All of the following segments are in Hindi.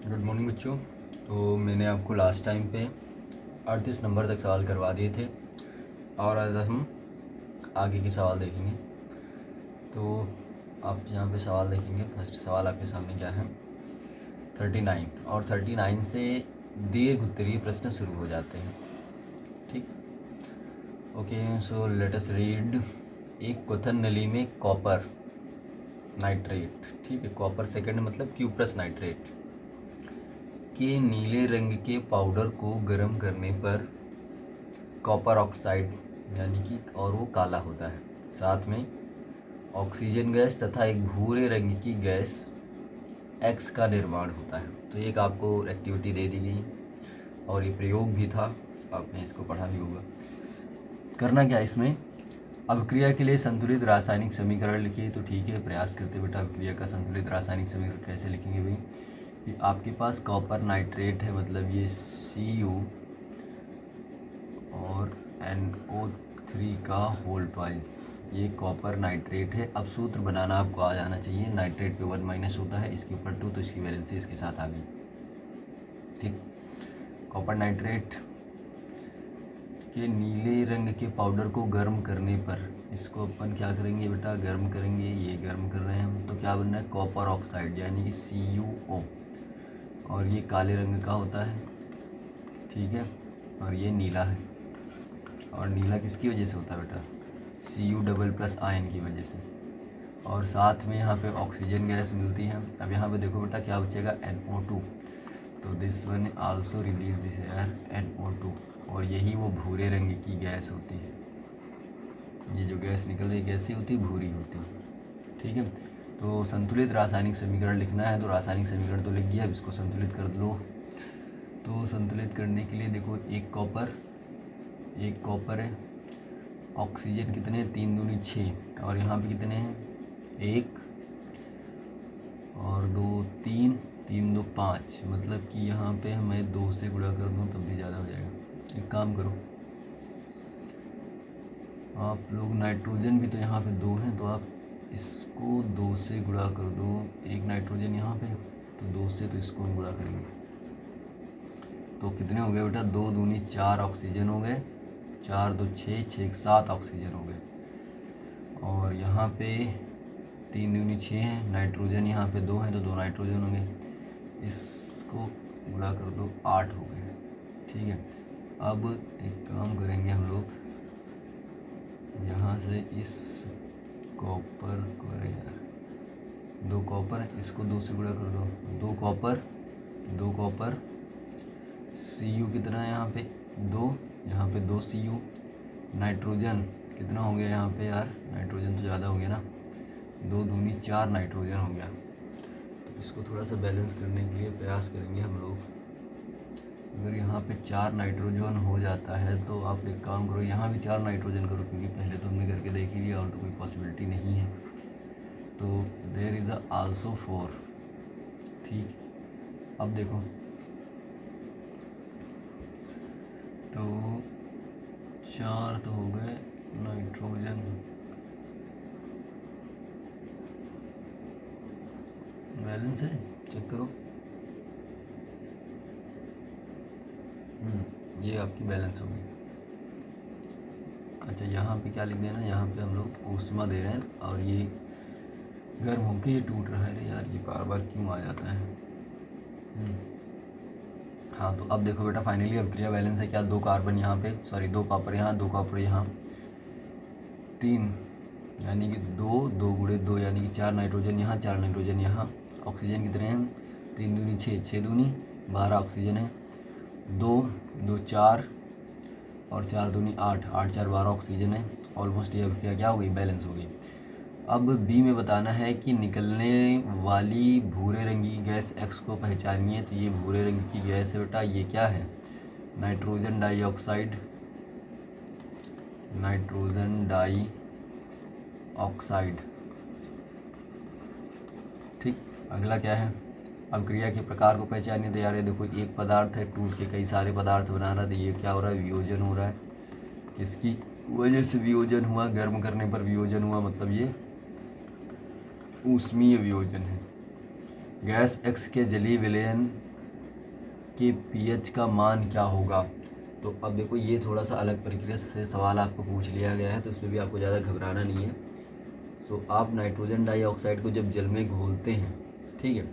गुड मॉर्निंग बच्चों। तो मैंने आपको लास्ट टाइम पे 38 नंबर तक सवाल करवा दिए थे और आज हम आगे के सवाल देखेंगे। तो आप यहाँ पे सवाल देखेंगे। फर्स्ट सवाल आपके सामने क्या है, 39 और 39 से दीर्घ उत्तरीय प्रश्न शुरू हो जाते हैं। ठीक, okay. So let us read. एक क्वेश्चन नली में कॉपर नाइट्रेट, ठीक है, कॉपर सेकंड मतलब क्यूप्रस नाइट्रेट के नीले रंग के पाउडर को गर्म करने पर कॉपर ऑक्साइड यानी कि और वो काला होता है, साथ में ऑक्सीजन गैस तथा एक भूरे रंग की गैस एक्स का निर्माण होता है। तो एक आपको एक्टिविटी दे दी गई और ये प्रयोग भी था, आपने इसको पढ़ा भी होगा। करना क्या इसमें, अभिक्रिया के लिए संतुलित रासायनिक समीकरण लिखिए। तो ठीक है, प्रयास करते बेटा अभिक्रिया का संतुलित रासायनिक समीकरण कैसे लिखेंगे भाई, कि आपके पास कॉपर नाइट्रेट है, मतलब ये Cu और NO3 का होल ट्वाइस, ये कॉपर नाइट्रेट है। अब सूत्र बनाना आपको आ जाना चाहिए। नाइट्रेट पे 1 माइनस होता है, इसके ऊपर 2, तो इसकी वैलेंसी इसके साथ आ गई। ठीक, कॉपर नाइट्रेट के नीले रंग के पाउडर को गर्म करने पर, इसको अपन क्या करेंगे बेटा, गर्म करेंगे। ये गर्म कर रहे हैं हम, तो क्या बनना है, कॉपर ऑक्साइड यानी कि CuO, और ये काले रंग का होता है, ठीक है, और ये नीला है। और नीला किसकी वजह से होता है बेटा, Cu++ आयन की वजह से। और साथ में यहाँ पे ऑक्सीजन गैस मिलती है। अब यहाँ पे देखो बेटा क्या बचेगा, NO2, तो this one also release this air NO2, और यही वो भूरे रंग की गैस होती है। ये जो गैस निकल रही कैसी होती है, भूरी होती है। ठीक है, तो संतुलित रासायनिक समीकरण लिखना है, तो रासायनिक समीकरण तो लिख दिया, अब इसको संतुलित कर लो। तो संतुलित करने के लिए देखो, एक कॉपर है, ऑक्सीजन कितने हैं, 3 दूनी 6, और यहाँ पे कितने हैं, 1 और 2 3, 3 2 5, मतलब कि यहाँ पे मैं 2 से गुणा कर दूँ तब भी ज़्यादा हो जाएगा। एक काम करो आप लोग, नाइट्रोजन भी तो यहाँ पे 2 हैं, तो आप इसको 2 से गुणा कर दो। एक नाइट्रोजन यहाँ पे, तो 2 से, तो इसको हम गुणा करेंगे, तो कितने हो गए बेटा, 2 दूनी 4 ऑक्सीजन हो गए, 4 2 6, 6 7 ऑक्सीजन हो गए। और यहाँ पे 3 दूनी 6 हैं, नाइट्रोजन यहाँ पे 2 हैं, तो 2 नाइट्रोजन हो गए, इसको गुणा कर दो, 8 हो गए। ठीक है, अब एक काम करेंगे हम लोग, यहाँ से इस कॉपर को, अरे यार 2 कॉपर है, इसको 2 से गुणा कर दो, 2 कॉपर Cu कितना है यहाँ पे 2, यहाँ पे 2 Cu, नाइट्रोजन कितना हो गया यहाँ पे, यार नाइट्रोजन तो ज़्यादा हो गया ना, 2 दूनी 4 नाइट्रोजन हो गया। तो इसको थोड़ा सा बैलेंस करने के लिए प्रयास करेंगे हम लोग। अगर यहाँ पे 4 नाइट्रोजन हो जाता है, तो आप एक काम करो, यहाँ भी 4 नाइट्रोजन करो, क्योंकि पहले तो हमने करके देख ही लिया और तो कोई पॉसिबिलिटी नहीं है। तो देयर इज़ आल्सो 4। ठीक, अब देखो, तो 4 तो हो गए नाइट्रोजन, बैलेंस है, चेक करो। ये आपकी बैलेंस होगी। अच्छा, यहाँ पे क्या लिख देना, यहाँ पे हम लोग ऊष्मा दे रहे हैं और ये गर्म होके ये टूट रहा है। अरे यार, ये बार बार क्यों आ जाता है। हाँ, तो अब देखो बेटा, फाइनली अभिक्रिया बैलेंस है क्या, 2 कार्बन यहाँ पे, सॉरी 2 कॉपर यहाँ, 2 कॉपर यहाँ, 3 यानी कि 2 2 गुणे 2 यानी कि 4 नाइट्रोजन यहाँ, 4 नाइट्रोजन यहाँ। ऑक्सीजन कितने हैं, 3 दूनी 6, 6 दूनी 12 ऑक्सीजन है, 2 2 4 और 4 दूनी 8, 8 4 12 ऑक्सीजन है। ऑलमोस्ट ये अभिक्रिया क्या हो गई, बैलेंस हो गई। अब बी में बताना है कि निकलने वाली भूरे रंग की गैस एक्स को पहचानिए। तो ये भूरे रंग की गैस है बेटा, ये क्या है, नाइट्रोजन डाइऑक्साइड, नाइट्रोजन डाइऑक्साइड। ठीक, अगला क्या है, अभिक्रिया के प्रकार को पहचानिए। तो यार ये देखो, एक पदार्थ है, टूट के कई सारे पदार्थ बना रहा है, तो ये क्या हो रहा है, वियोजन हो रहा है। किसकी वजह से वियोजन हुआ, गर्म करने पर वियोजन हुआ, मतलब ये ऊष्मीय वियोजन है। गैस एक्स के जलीय विलयन के पीएच का मान क्या होगा। तो अब देखो ये थोड़ा सा अलग प्रक्रिया से सवाल आपको पूछ लिया गया है, तो इसमें भी आपको ज़्यादा घबराना नहीं है। सो आप नाइट्रोजन डाइऑक्साइड को जब जल में घोलते हैं, ठीक है,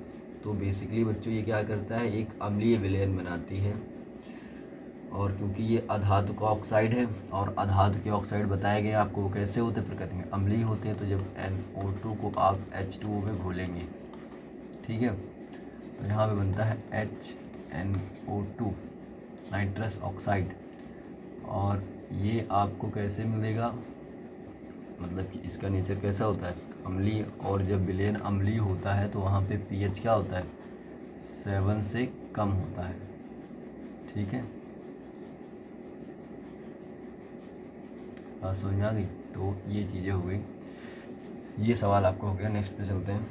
तो बेसिकली बच्चों ये क्या करता है, एक अम्लीय विलयन बनाती है। और क्योंकि ये अधातु का ऑक्साइड है और अधातु के ऑक्साइड बताए गए आपको वो कैसे होते हैं, प्रकृति में अम्लीय होते हैं। तो जब NO2 को आप H2O में घोलेंगे, ठीक है, तो यहाँ पे बनता है HNO2 नाइट्रस ऑक्साइड। और ये आपको कैसे मिलेगा, मतलब कि इसका नेचर कैसा होता है, अम्लीय। और जब विलयन अम्लीय होता है तो वहाँ पे pH क्या होता है, 7 से कम होता है, ठीक है। बात समझ में आ गई। तो ये चीज़ें हो गई, ये सवाल आपको हो गया। नेक्स्ट पे चलते हैं।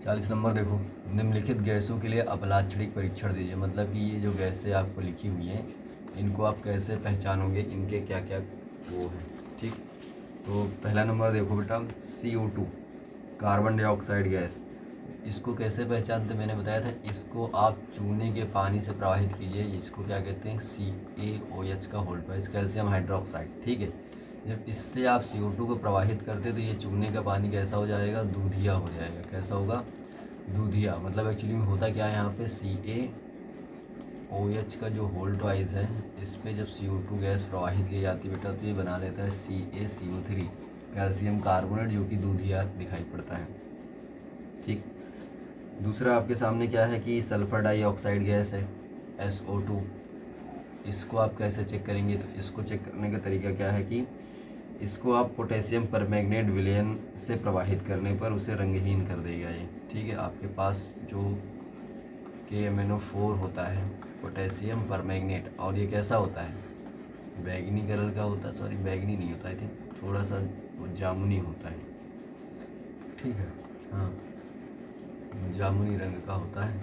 40 नंबर देखो, निम्नलिखित गैसों के लिए अपलाक्षणिक परीक्षण दीजिए। मतलब कि ये जो गैसें आपको लिखी हुई हैं इनको आप कैसे पहचानोगे, इनके क्या क्या वो है, ठीक। तो पहला नंबर देखो बेटा, CO2 कार्बन डाइऑक्साइड गैस। इसको कैसे पहचानते, मैंने बताया था, इसको आप चूने के पानी से प्रवाहित कीजिए। इसको क्या कहते हैं, CaOH का होल्ड प्लस कैल्शियम हाइड्रोक्साइड, ठीक है। जब इससे आप CO2 को प्रवाहित करते तो ये चूने का पानी कैसा हो जाएगा, दूधिया हो जाएगा। कैसा होगा, दूधिया। मतलब एक्चुअली में होता क्या है, यहाँ पे CaOH का जो होल्ड वाइज है, इस पर जब CO2 गैस प्रवाहित की जाती है बेटा, तो ये बना लेता है CaCO3 कैल्शियम कार्बोनेट, जो कि दूधिया दिखाई पड़ता है, ठीक। दूसरा आपके सामने क्या है कि सल्फर डाइऑक्साइड गैस है, SO2। इसको आप कैसे चेक करेंगे, तो इसको चेक करने का तरीका क्या है कि इसको आप पोटेशियम परमैंगनेट विलयन से प्रवाहित करने पर उसे रंगहीन कर देगा ये, ठीक है। आपके पास जो KMnO4 होता है, पोटेशियम परमैंगनेट, और ये कैसा होता है, बैगनी कलर का होता है, सॉरी बैगनी नहीं होता, आई थिंक थोड़ा सा जामुनी होता है, ठीक है, हाँ जामुनी रंग का होता है।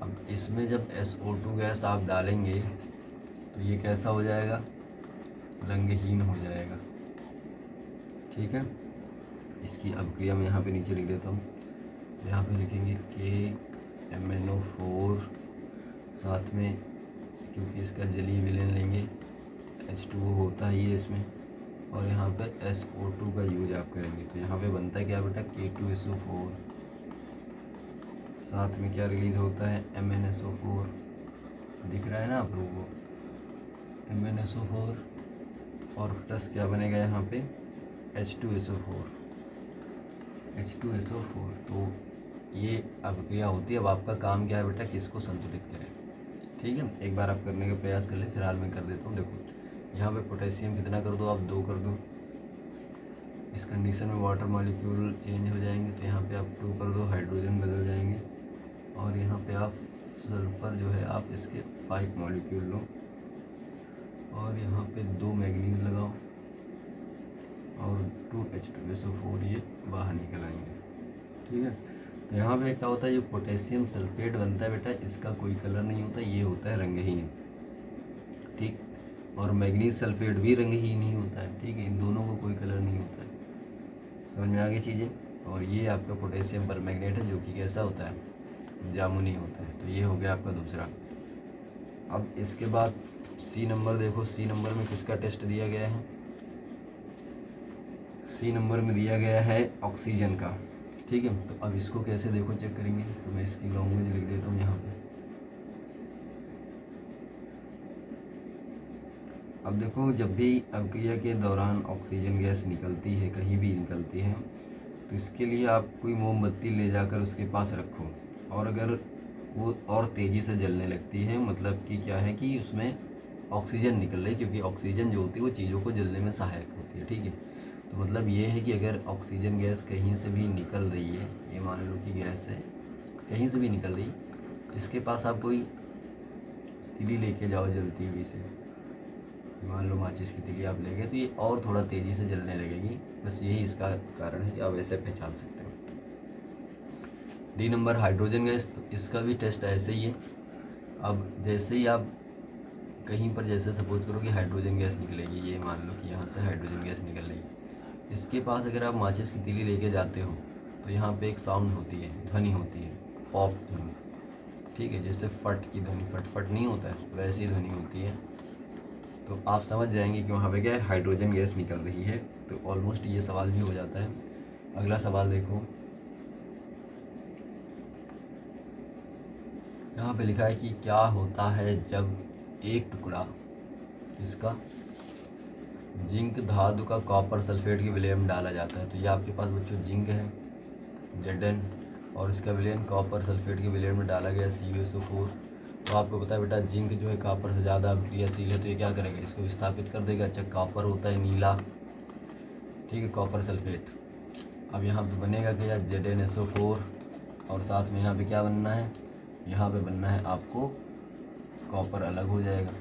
अब इसमें जब SO2 गैस आप डालेंगे तो ये कैसा हो जाएगा, रंगहीन हो जाएगा, ठीक है। इसकी अभिक्रिया मैं यहाँ पे नीचे लिख देता हूँ। यहाँ पे लिखेंगे KMnO4, साथ में क्योंकि इसका जलीय विलयन लेंगे, H2O होता है ये इसमें, और यहाँ पे SO2 का यूज आप करेंगे। तो यहाँ पे बनता है क्या बेटा, K2SO4, साथ में क्या रिलीज होता है, MnSO4, दिख रहा है ना आप लोगों को, MnSO4, और प्लस क्या बनेगा यहाँ पे, H2SO4। तो ये अभिक्रिया होती है। अब आपका काम क्या है बेटा कि इसको संतुलित करें, ठीक है। एक बार आप करने का प्रयास कर ले, फिलहाल मैं कर देता हूँ। देखो यहाँ पे पोटेशियम कितना कर दो आप, 2 कर दो। इस कंडीशन में वाटर मॉलिक्यूल चेंज हो जाएंगे, तो यहाँ पे आप 2 कर दो, हाइड्रोजन बदल जाएंगे। और यहाँ पे आप सल्फ़र जो है आप इसके 5 मॉलिक्यूल लो, और यहाँ पे 2 मैग्नीज लगाओ, और 2H2SO4 ये बाहर निकल आएंगे, ठीक है। तो यहाँ पे क्या होता है, जो पोटेशियम सल्फेट बनता है बेटा, इसका कोई कलर नहीं होता, ये होता है रंगहीन, ठीक। और मैग्नीज सल्फेट भी रंगहीन ही होता है, ठीक है। इन दोनों को कोई कलर नहीं होता है, समझ में आ गई चीज़ें। और ये आपका पोटेशियम परमैंगनेट है, जो कि कैसा होता है, जामुनी होता है। तो ये हो गया आपका दूसरा। अब इसके बाद C नंबर देखो, C नंबर में किसका टेस्ट दिया गया है, C नंबर में दिया गया है ऑक्सीजन का, ठीक है। तो अब इसको कैसे देखो चेक करेंगे, तो मैं इसकी लैंग्वेज लिख देता हूँ यहाँ पे। अब देखो, जब भी अभिक्रिया के दौरान ऑक्सीजन गैस निकलती है, कहीं भी निकलती है, तो इसके लिए आप कोई मोमबत्ती ले जाकर उसके पास रखो, और अगर वो और तेज़ी से जलने लगती है, मतलब कि क्या है कि उसमें ऑक्सीजन निकल रही है, क्योंकि ऑक्सीजन जो होती है वो चीज़ों को जलने में सहायक होती है, ठीक है। तो मतलब ये है कि अगर ऑक्सीजन गैस कहीं से भी निकल रही है, ये मान लो कि गैस है कहीं से भी निकल रही, इसके पास आप कोई तिली लेके जाओ जलती हुई से, मान लो माचिस की तिली आप ले गए, तो ये और थोड़ा तेज़ी से जलने लगेगी। बस यही इसका कारण है कि आप ऐसे पहचान सकते हो। D नंबर हाइड्रोजन गैस, तो इसका भी टेस्ट ऐसे ही है। अब जैसे ही आप कहीं पर, जैसे सपोज करो कि हाइड्रोजन गैस निकलेगी, ये मान लो कि यहाँ से हाइड्रोजन गैस निकल रही है, इसके पास अगर आप माचिस की तीली लेके जाते हो, तो यहाँ पे एक साउंड होती है, ध्वनि होती है, पॉप ध्वनि, ठीक है, जैसे फट की ध्वनि, फट फट नहीं होता है, वैसी ध्वनि होती है। तो आप समझ जाएंगे कि वहाँ पे क्या है, हाइड्रोजन गैस निकल रही है। तो ऑलमोस्ट ये सवाल भी हो जाता है। अगला सवाल देखो, यहाँ पे लिखा है कि क्या होता है जब एक टुकड़ा इसका जिंक धातु का कॉपर सल्फेट के विलय में डाला जाता है। तो ये आपके पास बच्चों जिंक है Zn, और इसका विलयन कॉपर सल्फेट के विलयन में डाला गया CuSO4। तो आपको पता है बेटा जिंक जो है कॉपर से ज़्यादा अभिक्रियाशील है, तो ये क्या करेगा, इसको विस्थापित कर देगा। अच्छा, कॉपर होता है नीला, ठीक है, कॉपर सल्फेट। अब यहाँ पे बनेगा क्या, ZnSO4, और साथ में यहाँ पे क्या बनना है, यहाँ पे बनना है आपको कॉपर अलग हो जाएगा,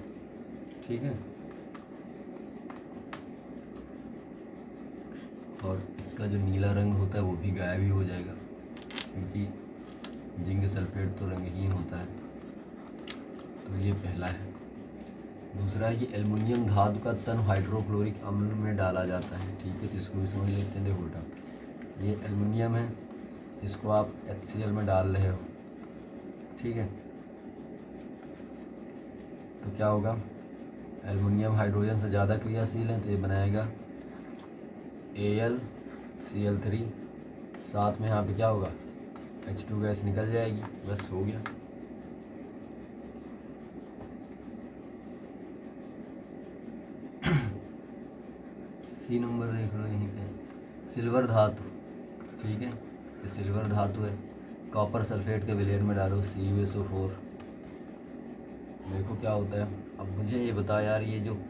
ठीक है। और इसका जो नीला रंग होता है वो भी गायब ही हो जाएगा, क्योंकि जिंक सल्फेट तो रंगहीन होता है। तो ये पहला है। दूसरा है कि एल्युमिनियम धातु का तन हाइड्रोक्लोरिक अम्ल में डाला जाता है, ठीक है। तो इसको भी समझ लेते हैं। देखो बेटा, ये एल्युमिनियम है, इसको आप HCl में डाल रहे हो, ठीक है। तो क्या होगा, एल्युमिनियम हाइड्रोजन से ज़्यादा क्रियाशील है, तो ये बनाएगा AlCl3। साथ में यहाँ पे क्या होगा, H2 गैस निकल जाएगी, बस हो गया। सी नंबर देख लो यहीं पे, सिल्वर धातु, ठीक है, ये सिल्वर धातु है, कॉपर सल्फेट के विलयन में डालो CuSO4। देखो क्या होता है। अब मुझे ये बता यार, ये जो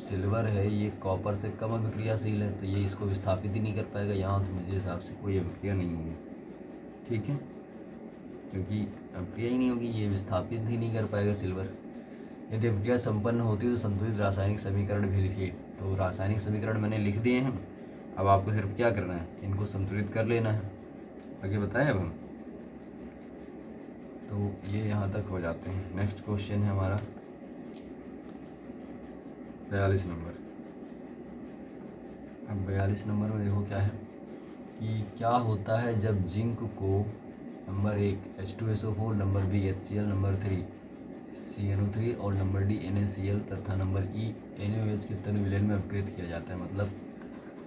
सिल्वर है ये कॉपर से कम अभिक्रियाशील है, तो ये इसको विस्थापित ही नहीं कर पाएगा। यहाँ तो मुझे हिसाब से कोई अभिक्रिया नहीं होगी, ठीक है, क्योंकि अभिक्रिया ही नहीं होगी, ये विस्थापित ही नहीं कर पाएगा सिल्वर। यदि अभिक्रिया संपन्न होती है तो संतुलित रासायनिक समीकरण भी लिखिए। तो रासायनिक समीकरण मैंने लिख दिए हैं, अब आपको सिर्फ क्या करना है, इनको संतुलित कर लेना है। आगे बताएं अब हम, तो ये यहाँ तक हो जाते हैं। नेक्स्ट क्वेश्चन है हमारा 42 नंबर। अब 42 नंबर में देखो क्या है कि क्या होता है जब जिंक को number 1 H2SO4, number 2 HCl, number 3 CnO3 और नंबर D NaCl तथा नंबर E NaOH के तन विलयन में अपकृत किया जाता है। मतलब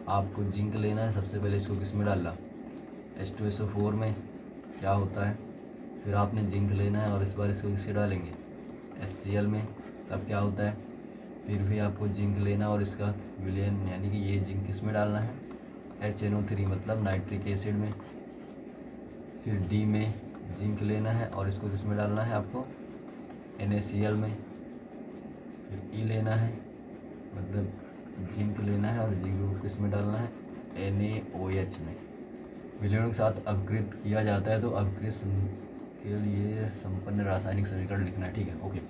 आपको जिंक लेना है, सबसे पहले इसको किस में डालना, H2SO4 में क्या होता है, फिर आपने जिंक लेना है और इस बार इसको किससे डालेंगे, HCl में, तब क्या होता है, फिर भी आपको जिंक लेना और इसका विलयन यानी कि ये जिंक किस में डालना है, HNO3 मतलब नाइट्रिक एसिड में, फिर D में जिंक लेना है और इसको किस में डालना है आपको, NaCl में, फिर E लेना है मतलब जिंक लेना है और जिंक को किस में डालना है, NaOH में। विलयनों के साथ अपकृत किया जाता है, तो अपकृत के लिए संपन्न रासायनिक समीकरण लिखना है, ठीक है, ओके।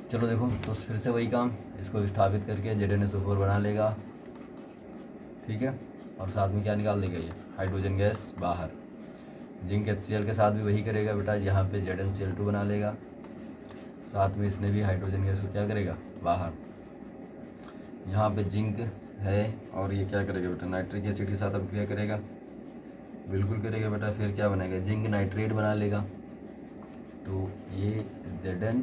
चलो देखो, तो फिर से वही काम, इसको विस्थापित करके ZnSO4 बना लेगा, ठीक है, और साथ में क्या निकाल देगा, ये हाइड्रोजन गैस बाहर। जिंक HCl के साथ भी वही करेगा बेटा, यहाँ पे ZnCl2 बना लेगा, साथ में इसने भी हाइड्रोजन गैस को क्या करेगा, बाहर। यहाँ पे जिंक है और ये क्या करेगा बेटा, नाइट्रिक एसिड के साथ अभिक्रिया करेगा, बिल्कुल करेगा बेटा। फिर क्या बनेगा, जिंक नाइट्रेट बना लेगा, तो ये Zn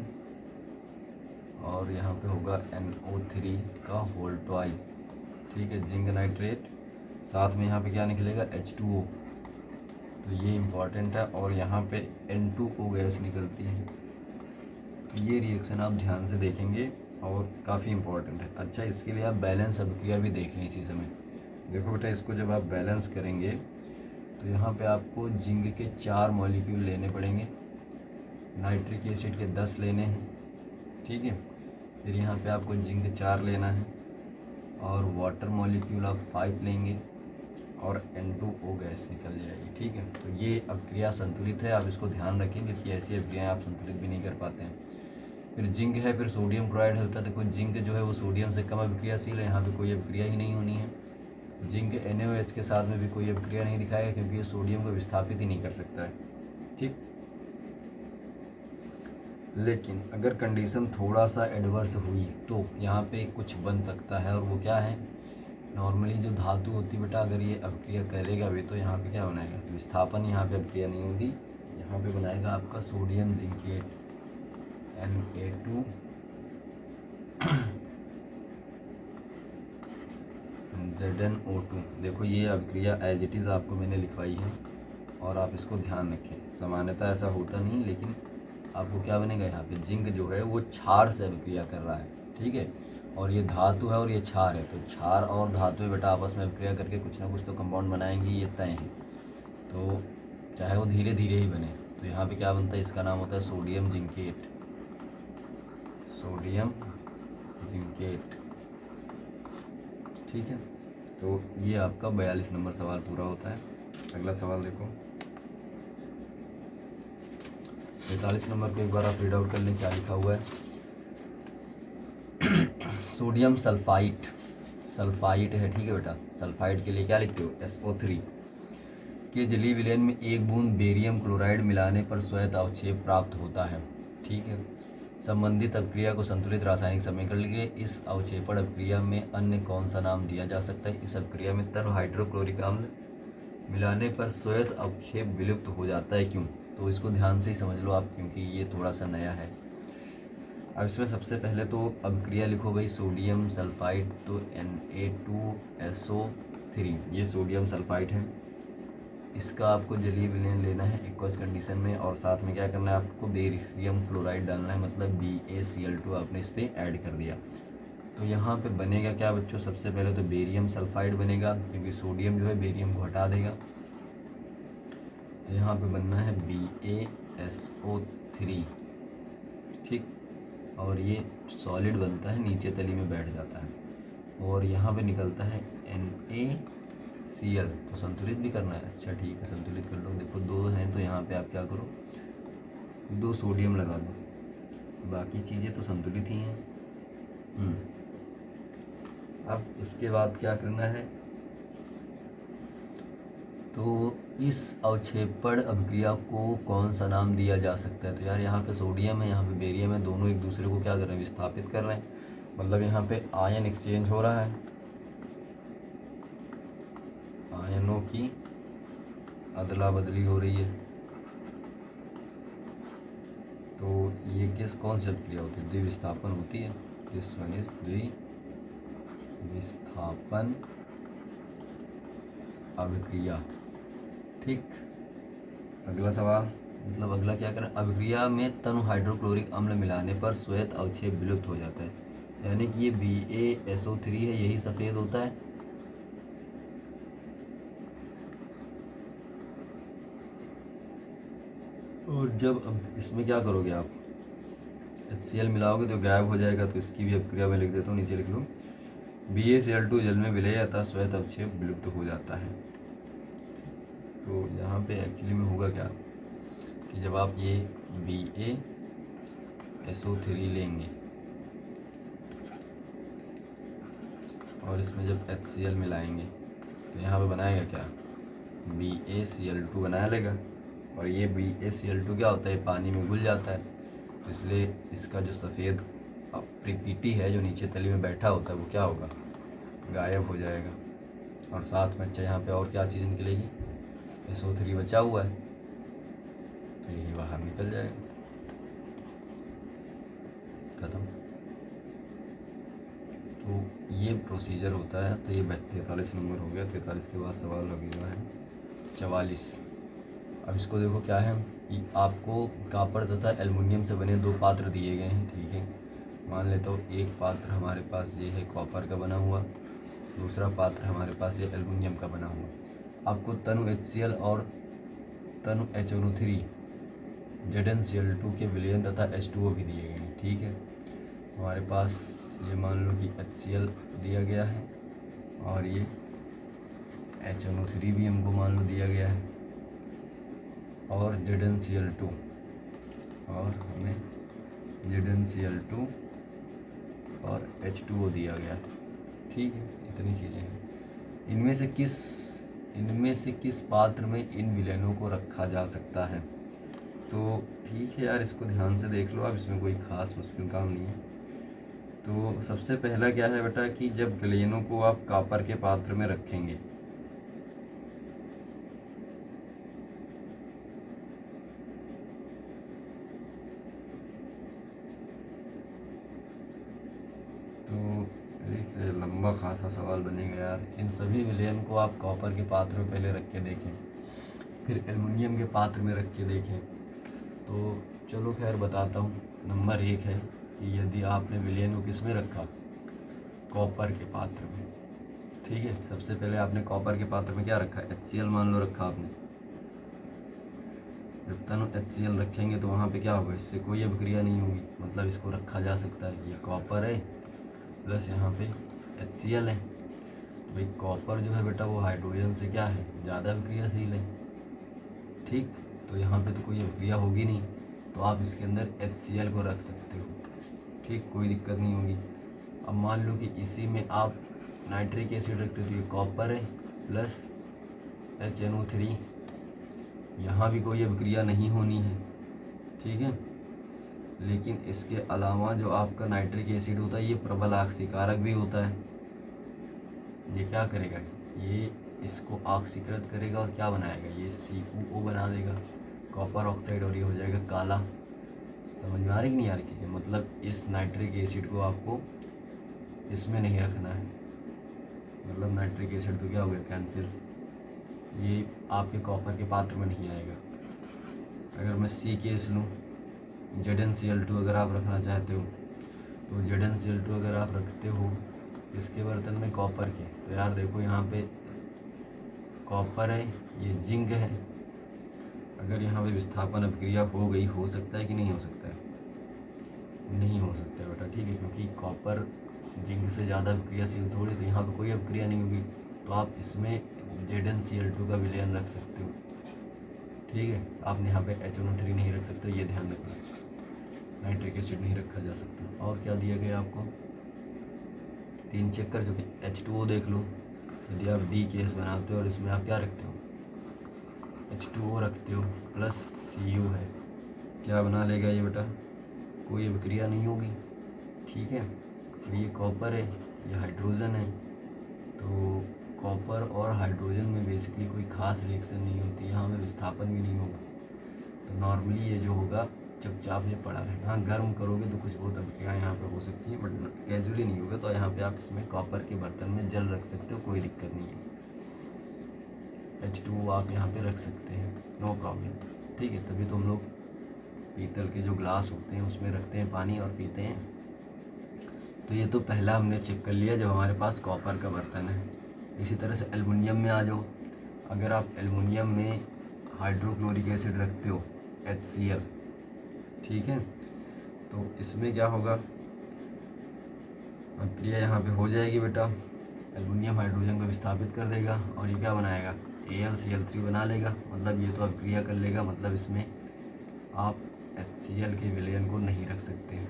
और यहाँ पे होगा NO3 का होल ट्वाइस, ठीक है, जिंक नाइट्रेट। साथ में यहाँ पे क्या निकलेगा, H2O, तो ये इम्पॉर्टेंट है, और यहाँ पे N2O गैस निकलती है। तो ये रिएक्शन आप ध्यान से देखेंगे और काफ़ी इम्पॉर्टेंट है। अच्छा, इसके लिए आप बैलेंस अभिक्रिया भी देख लें इसी समय। देखो बेटा, इसको जब आप बैलेंस करेंगे तो यहाँ पे आपको जिंक के 4 मॉलिक्यूल लेने पड़ेंगे, नाइट्रिक एसिड के 10 लेने हैं, ठीक है। फिर यहाँ पे आपको जिंक 4 लेना है और वाटर मॉलिक्यूल आप 5 लेंगे और N2O गैस निकल जाएगी, ठीक है। तो ये अभिक्रिया संतुलित है, आप इसको ध्यान रखें क्योंकि ऐसी अभिक्रियाएँ आप संतुलित भी नहीं कर पाते हैं। फिर जिंक है, फिर सोडियम क्लोराइड है। देखो जिंक जो है वो सोडियम से कम अभिक्रियाशील है, यहाँ पे कोई अभिक्रिया ही नहीं होनी है। जिंक NaOH के साथ में भी कोई अभिक्रिया नहीं दिखाएगा क्योंकि ये सोडियम को विस्थापित ही नहीं कर सकता है, ठीक। लेकिन अगर कंडीशन थोड़ा सा एडवर्स हुई तो यहाँ पे कुछ बन सकता है, और वो क्या है, नॉर्मली जो धातु होती बेटा अगर ये अभिक्रिया करेगा भी तो यहाँ पे क्या बनाएगा, विस्थापन, यहाँ पे अभिक्रिया नहीं होगी, यहाँ यहाँ पे बनाएगा आपका सोडियम जिंकेट Na2 ZnO2। देखो ये अभिक्रिया एज इट इज़ आपको मैंने लिखवाई है और आप इसको ध्यान रखें। सामान्यतः ऐसा होता नहीं, लेकिन आपको क्या बनेगा, यहाँ पे जिंक जो है वो क्षार से अभिक्रिया कर रहा है, ठीक है। और ये धातु है और ये क्षार है, तो क्षार और धातु बेटा आपस में अभिक्रिया करके कुछ ना कुछ तो कंपाउंड बनाएंगे, ये तय है। तो चाहे वो धीरे धीरे ही बने। तो यहाँ पे क्या बनता है, इसका नाम होता है सोडियम जिंकेट, सोडियम जिंकेट, ठीक है। तो ये आपका 42 नंबर सवाल पूरा होता है। अगला सवाल देखो 43 नंबर को एक बार आप रीड आउट कर लें, क्या लिखा हुआ है। सोडियम सल्फाइड, सल्फाइड है, ठीक है बेटा। सल्फाइड के लिए क्या लिखते हो, SO3 के जलीय विलयन में एक बूंद बेरियम क्लोराइड मिलाने पर श्वेत अवक्षेप प्राप्त होता है, ठीक है। संबंधित अभिक्रिया को संतुलित रासायनिक समीकरण लिखिए। इस अवक्षेपण अभिक्रिया में अन्य कौन सा नाम दिया जा सकता है। इस अभिक्रिया में तरल हाइड्रोक्लोरिक अम्ल मिलाने पर श्वेत अवक्षेप विलुप्त हो जाता है, क्यों। तो इसको ध्यान से ही समझ लो आप, क्योंकि ये थोड़ा सा नया है। अब इसमें सबसे पहले तो अभिक्रिया लिखो भाई, सोडियम सल्फाइड, तो Na2SO3, ये सोडियम सल्फाइड है। इसका आपको जलीय विलयन लेना है एक्वस कंडीशन में, और साथ में क्या करना है, आपको बेरियम क्लोराइड डालना है, मतलब BaCl2 आपने इस पर ऐड कर दिया। तो यहाँ पे बनेगा क्या बच्चों, सबसे पहले तो बेरियम सल्फाइड बनेगा, क्योंकि सोडियम जो है बेरियम को हटा देगा। तो यहाँ पे बनना है BaSO3, ठीक। और ये सॉलिड बनता है, नीचे तली में बैठ जाता है, और यहाँ पे निकलता है NaCl। तो संतुलित भी करना है, अच्छा ठीक है, संतुलित कर लो। देखो 2 हैं, तो यहाँ पे आप क्या करो, 2 सोडियम लगा दो, बाकी चीज़ें तो संतुलित ही हैं। अब इसके बाद क्या करना है, तो इस अवक्षेपण अभिक्रिया को कौन सा नाम दिया जा सकता है। तो यार यहाँ पे सोडियम है, यहाँ पे बेरियम है, दोनों एक दूसरे को क्या कर रहे हैं, विस्थापित कर रहे हैं, मतलब यहाँ पे आयन एक्सचेंज हो रहा है, आयनों की अदला बदली हो रही है। तो ये कौन सी अभिक्रिया होती है, द्विविस्थापन होती है। दिस वन इज द्विविस्थापन अभिक्रिया, ठीक। अगला सवाल, मतलब अगला क्या करें, अभिक्रिया में तनु हाइड्रोक्लोरिक अम्ल मिलाने पर श्वेत अवक्षेप विलुप्त हो जाता है, यानी कि ये BaSO3 है, यही सफ़ेद होता है। और जब अब इसमें क्या करोगे आप, HCl मिलाओगे तो गायब हो जाएगा। तो इसकी भी अभिक्रिया मैं लिख देता हूँ, नीचे लिख लूँ, BaCl2 जल में विलय अतः श्वेत अवक्षेप विलुप्त हो जाता है। तो यहाँ पे एक्चुअली में होगा क्या कि जब आप ये BaSO3 लेंगे और इसमें जब HCl मिलाएंगे, तो यहाँ पे बनाएगा क्या, BaCl2 बना लेगा। और ये BaCl2 क्या होता है, पानी में घुल जाता है, तो इसलिए इसका जो सफ़ेद प्रकृति है जो नीचे तली में बैठा होता है, वो क्या होगा, गायब हो जाएगा। और साथ में अच्छा यहाँ पे और क्या चीज़ निकलेगी, SO3 बचा हुआ है, तो यही बाहर निकल जाएगा, ख़त्म। तो ये प्रोसीजर होता है। तो ये 43 नंबर हो गया। 43 के बाद सवाल लगेगा है 44। अब इसको देखो क्या है कि आपको कॉपर तथा एल्युमिनियम से बने 2 पात्र दिए गए हैं, ठीक है। मान लेता हूँ एक पात्र हमारे पास ये है कॉपर का बना हुआ, दूसरा पात्र हमारे पास ये एल्युमिनियम का बना हुआ। आपको तनु HCl और तनु HNO3 ZnCl2 के विलयन तथा H2O भी दिए गए हैं, ठीक है। हमारे पास ये मान लो कि HCl दिया गया है और ये HNO3 भी हमको मान लो दिया गया है, और ZnCl2 और हमें ZnCl2 और H2O दिया गया, ठीक है। इतनी चीज़ें हैं। इनमें से किस पात्र में इन विलयनों को रखा जा सकता है। तो ठीक है यार, इसको ध्यान से देख लो आप, इसमें कोई ख़ास मुश्किल काम नहीं है। तो सबसे पहला क्या है बेटा कि जब विलयनों को आप कॉपर के पात्र में रखेंगे, तो एक लंबा खासा सवाल बनेगा यार। इन सभी विलयन को आप कॉपर के पात्र में पहले रख के देखें, फिर एल्युमिनियम के पात्र में रख के देखें। तो चलो खैर बताता हूँ। नंबर 1 है कि यदि आपने विलयन को किस में रखा, कॉपर के पात्र में, ठीक है। सबसे पहले आपने कॉपर के पात्र में क्या रखा, HCl मान लो रखा आपने। जब तक HCl रखेंगे तो वहाँ पे क्या होगा, इससे कोई अभिक्रिया नहीं होगी, मतलब इसको रखा जा सकता है। ये कॉपर है प्लस यहाँ पे HCl है। तो भाई कॉपर जो है बेटा वो हाइड्रोजन से क्या है, ज़्यादा अभिक्रियाशील है, ठीक। तो यहाँ पे तो कोई अभिक्रिया होगी नहीं, तो आप इसके अंदर HCl को रख सकते हो, ठीक, कोई दिक्कत नहीं होगी। अब मान लो कि इसी में आप नाइट्रिक एसिड रखते हो, तो ये कॉपर है प्लस HNO3, यहाँ भी कोई अभिक्रिया नहीं होनी है, ठीक है। लेकिन इसके अलावा जो आपका नाइट्रिक एसिड होता है ये प्रबल ऑक्सीकारक भी होता है। ये क्या करेगा, ये इसको ऑक्सीकृत करेगा और क्या बनाएगा, ये CuO बना देगा, कॉपर ऑक्साइड, और ये हो जाएगा काला। समझ में आ रही कि नहीं आ रही चीज़ें। मतलब इस नाइट्रिक एसिड को आपको इसमें नहीं रखना है, मतलब नाइट्रिक एसिड तो क्या हो गया, कैंसिल, ये आपके कॉपर के पात्र में नहीं आएगा। अगर मैं C केस लूँ, ZnCl2 अगर आप रखना चाहते हो, तो ZnCl2 अगर आप रखते हो इसके बर्तन में कॉपर के, तो यार देखो यहाँ पे कॉपर है, ये जिंक है। अगर यहाँ पे विस्थापन अभिक्रिया हो गई, हो सकता है कि नहीं हो सकता है, नहीं हो सकता है बेटा, ठीक है, क्योंकि कॉपर जिंक से ज़्यादा अभिक्रियाशील थोड़ी, तो यहाँ पे कोई अभिक्रिया नहीं होगी। तो आप इसमें ZnCl2 का विलयन रख सकते हो, ठीक है। आपने यहाँ पे HNO3 नहीं रख सकते, ये ध्यान रखना, नाइट्रिक एसिड नहीं रखा जा सकता। और क्या दिया गया आपको, 3 चेक कर चुके। H2O देख लो, यदि आप D केस बनाते हो और इसमें आप क्या रखते हो, H2O रखते हो प्लस Cu है, क्या बना लेगा ये बेटा, कोई अभिक्रिया नहीं होगी, ठीक है। तो ये कॉपर है, ये हाइड्रोजन है, तो कॉपर और हाइड्रोजन में बेसिकली कोई खास रिएक्शन नहीं होती, यहाँ में विस्थापन भी नहीं होगा। तो नॉर्मली ये जो होगा चुपचाप ये पड़ा रहेगा। हाँ, गर्म करोगे तो कुछ बहुत अभिक्रियाएँ यहाँ पे हो सकती हैं, बट कैजुअली नहीं होगा। तो यहाँ पे आप इसमें कॉपर के बर्तन में जल रख सकते हो, कोई दिक्कत नहीं है। H2O आप यहाँ पे रख सकते हैं, नो प्रॉब्लम, ठीक है। तभी तो हम लोग पीतल के जो ग्लास होते हैं उसमें रखते हैं पानी और पीते हैं। तो ये तो पहला हमने चेक कर लिया जब हमारे पास कॉपर का बर्तन है। इसी तरह से एल्युमिनियम में आ जाओ। अगर आप एल्युमिनियम में हाइड्रोक्लोरिक एसिड रखते हो HCl, ठीक है, तो इसमें क्या होगा, अभिक्रिया यहाँ पे हो जाएगी बेटा, एल्युमिनियम हाइड्रोजन को विस्थापित कर देगा और ये क्या बनाएगा, AlCl3 बना लेगा। मतलब ये तो अभिक्रिया कर लेगा, मतलब इसमें आप HCl के विलयन को नहीं रख सकते हैं,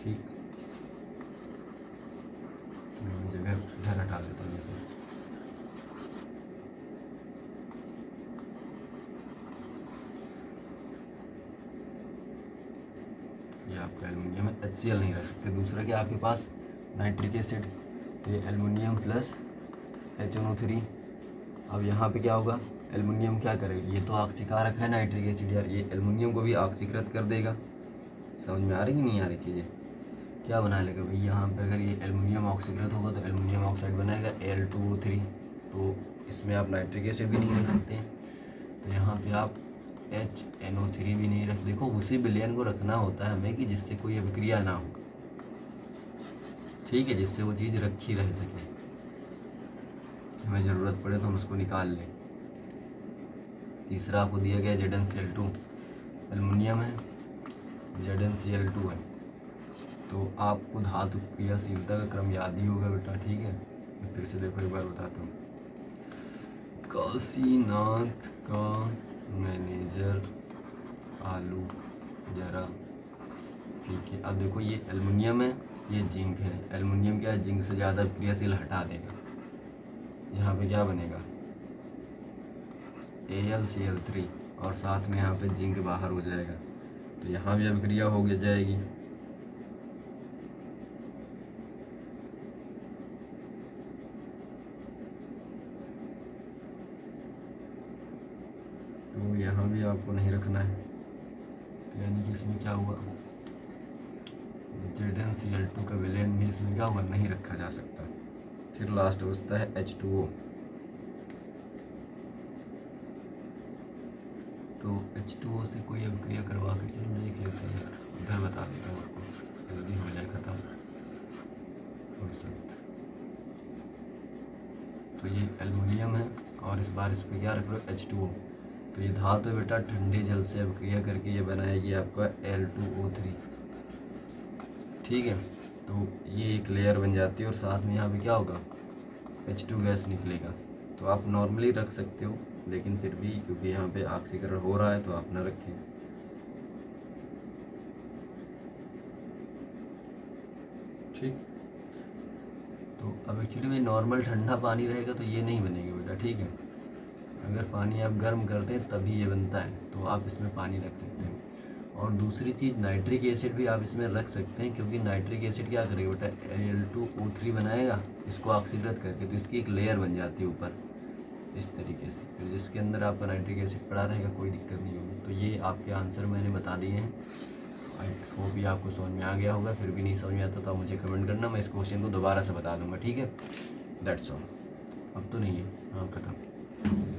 ठीक। जगह इधर हटा देता हूँ ये सब। ये आपका एल्युमिनियम है, HCl नहीं रख सकते। दूसरा क्या आपके पास, नाइट्रिक एसिड, तो ये एल्युमिनियम प्लस HNO3। अब यहाँ पे क्या होगा, एल्युमिनियम क्या करेगा, ये तो ऑक्सीकारक है नाइट्रिक एसिड यार, ये एल्युमिनियम को भी ऑक्सीकृत कर देगा। समझ में आ रही कि नहीं आ रही चीज़ें, क्या बना लेगा भाई, यहाँ पे अगर ये एल्युमिनियम ऑक्सीकृत होगा तो एल्युमिनियम ऑक्साइड बनाएगा Al2O3। तो इसमें आप नाइट्रिक एसिड भी नहीं रख सकते हैं, तो यहाँ पे आप HNO3 भी नहीं रख। देखो उसी विलयन को रखना होता है हमें कि जिससे कोई अभिक्रिया ना हो, ठीक है, जिससे वो चीज़ रखी रह सके, हमें ज़रूरत पड़े तो हम उसको निकाल लें। तीसरा आपको दिया गया ZnCl2, एल्युमिनियम है, ZnCl2 है, तो आपको धातु क्रियाशीलता का क्रम याद ही होगा बेटा, ठीक है। मैं फिर से देखो एक बार बताता हूँ। काशीनाथ का मैनेजर आलू जरा, ठीक है। अब देखो ये एल्युमिनियम है, ये जिंक है, एल्युमिनियम क्या है, जिंक से ज़्यादा क्रियाशील, हटा देगा, यहाँ पे क्या बनेगा, AlCl3, और साथ में यहाँ पे जिंक बाहर हो जाएगा, तो यहाँ भी अभिक्रिया हो जाएगी। तो यहाँ भी आपको नहीं रखना है, यानी कि इसमें क्या हुआ, ZnCl2 का विलेन भी इसमें क्या होगा, नहीं रखा जा सकता। फिर लास्ट बचता है H2O। तो H2O से कोई अभिक्रिया करवा के चलो देख लेते हैं यार, इधर बता देता हूँ आपको, जल्दी हो जाए ख़त्म फुर्सत। तो ये एल्युमिनियम है और इस बार इस पर क्या रख लो, H2O। तो ये धातु बेटा ठंडे जल से अभिक्रिया करके ये बनाएगी आपका Al2O3, ठीक है। तो ये एक लेयर बन जाती है और साथ में यहाँ पे क्या होगा, H2 गैस निकलेगा। तो आप नॉर्मली रख सकते हो, लेकिन फिर भी क्योंकि यहाँ पे ऑक्सीकरण हो रहा है तो आप ना रखें। ठीक, तो अब एक्चुअली में नॉर्मल ठंडा पानी रहेगा तो ये नहीं बनेगा बेटा, ठीक है। अगर पानी आप गर्म करते हैं तभी ये बनता है, तो आप इसमें पानी रख सकते हैं। और दूसरी चीज़ नाइट्रिक एसिड भी आप इसमें रख सकते हैं, क्योंकि नाइट्रिक एसिड क्या करेगा बेटा, Al2O3 बनाएगा इसको ऑक्सीकृत करके, तो इसकी एक लेयर बन जाती है ऊपर इस तरीके से। फिर जिसके अंदर आपका नाइट्रिक एसिड पड़ा रहेगा कोई दिक्कत नहीं होगी। तो ये आपके आंसर मैंने बता दिए हैं। आई होप भी आपको समझ में आ गया होगा। फिर भी नहीं समझ में आता तो आप मुझे कमेंट करना, मैं इस क्वेश्चन को दोबारा से बता दूंगा, ठीक है। That's all. अब तो नहीं है, हाँ ख़त्म।